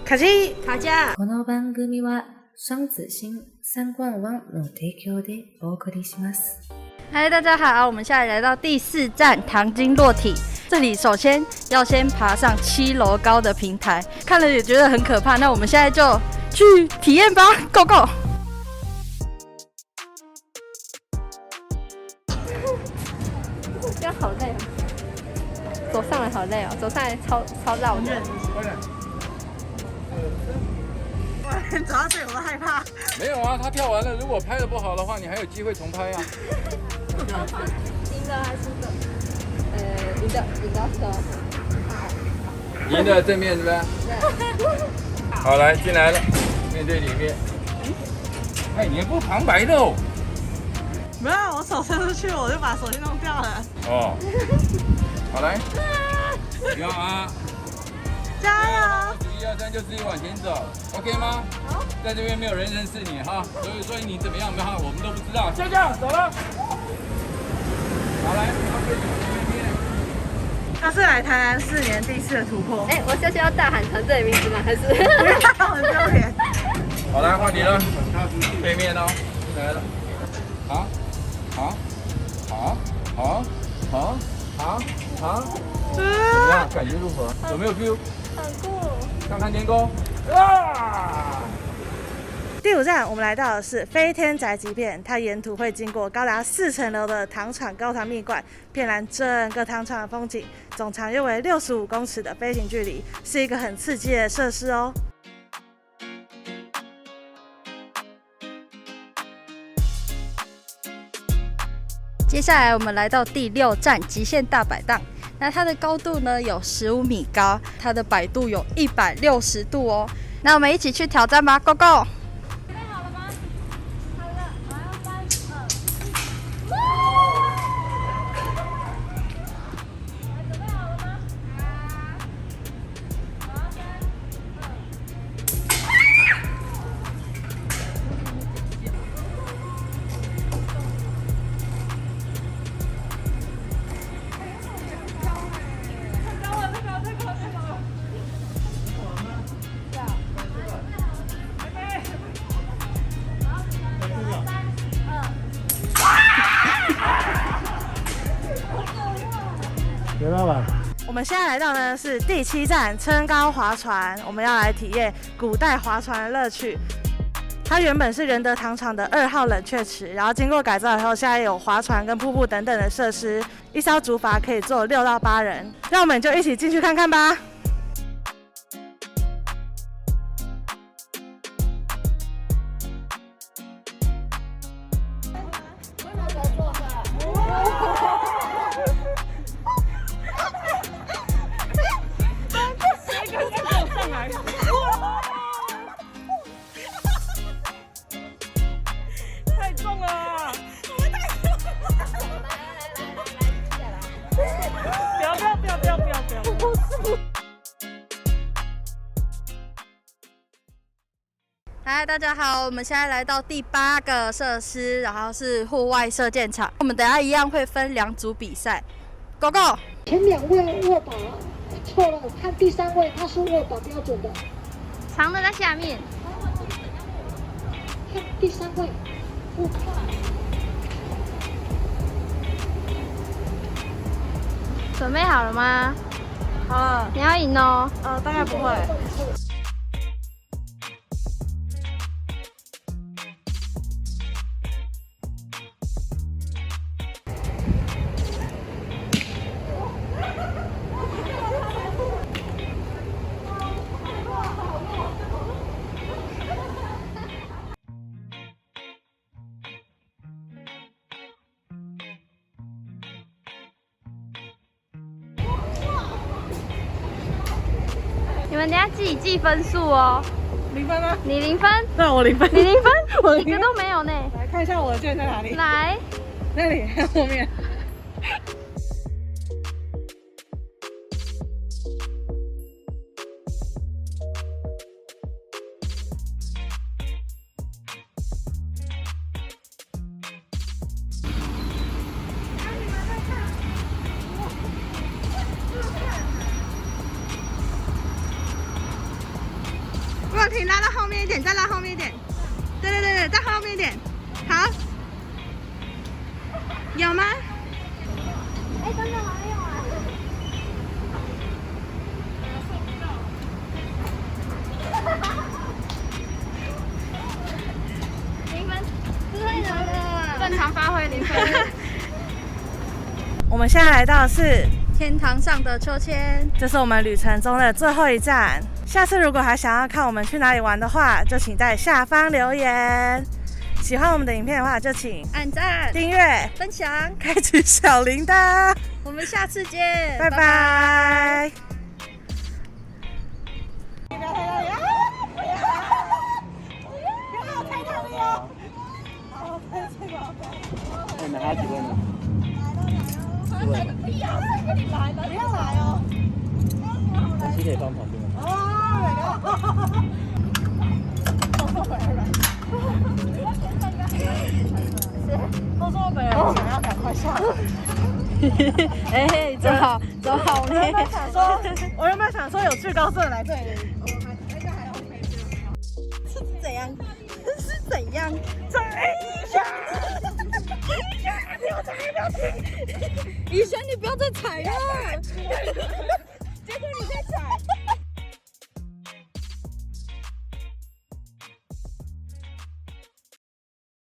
卡基卡加。この番組は双子星三冠王の提供でお送りします。嗨，大家好，我们现在来到第4站糖精落体。这里首先要先爬上7楼高的平台，看了也觉得很可怕。那我们现在就去体验吧 ，Go Go！ 这样好累哦，走上来好累哦，走上来超绕的。走到这里我都害怕。没有啊，他跳完了，如果拍的不好的话，你还有机会重拍啊。赢的还是的？赢的赢的正面是不是？对。好，来进来了，面对里面。哎，你不旁白的哦。没有，我手伸出去，我就把手机弄掉了。哦。好来，不要啊！加油！1、2、3就自己往前走 ，OK 吗？好。在这边没有人认识你哈，所以你怎么样哈，我们都不知道。下降，走了。好来，他是来台南4年第1次的突破。我下去要大喊团队的名字吗？还是？很丢脸。好来，换你了，背面哦，来了。好，怎么样？感觉如何？有没有 feel？ 很酷。看看天空。啊！第5站，我们来到的是飞天宅急便，它沿途会经过高达4层楼的糖厂高糖蜜罐，遍览整个糖厂的风景，总长约为65公尺的飞行距离，是一个很刺激的设施哦。接下来我们来到第6站极限大摆荡，那它的高度呢有15米高，它的摆度有160度哦。那我们一起去挑战吧 ，Go Go！学到了。我们现在来到呢是第7站撑高划船，我们要来体验古代划船的乐趣。它原本是仁德糖厂的2号冷却池，然后经过改造以后，现在有划船跟瀑布等等的设施，一艘竹筏可以坐6到8人。让我们就一起进去看看吧。太重了！我们太重了！不要！嗨，大家好，我们现在来到第8个设施，然后是户外射箭场。我们等一下一样会分2组比赛 ，Go Go！ 前2位握把错了，看第3位，他是握把标准的，长的在下面。看第3位，准备好了吗？好了，你要赢哦。大概不会。你们等一下自己记分数哦。0分吗？你0分？对，我0分。你0分？我一个都没有呢。来看一下我的卷在哪里。来，那里后面。不要停，拉到后面一点，再拉后面一点。对对对对，再后面一点。好，有吗？哎，真的没有啊！0分，太难了。正常发挥0分。我们现在来到的是天堂上的秋千，这是我们旅程中的最后一站。下次如果还想要看我们去哪里玩的话，就请在下方留言。喜欢我们的影片的话，就请按赞、订阅、分享，开启小铃铛。我们下次见，拜拜。拿他几位呢？不要来哦！东西可以放旁边吗？都说本人想要赶快下来。哎，走好，走好呢。我原本想说有去高色来这里。是怎样？是怎样？雨璇，你不要再踩了。结果你在踩。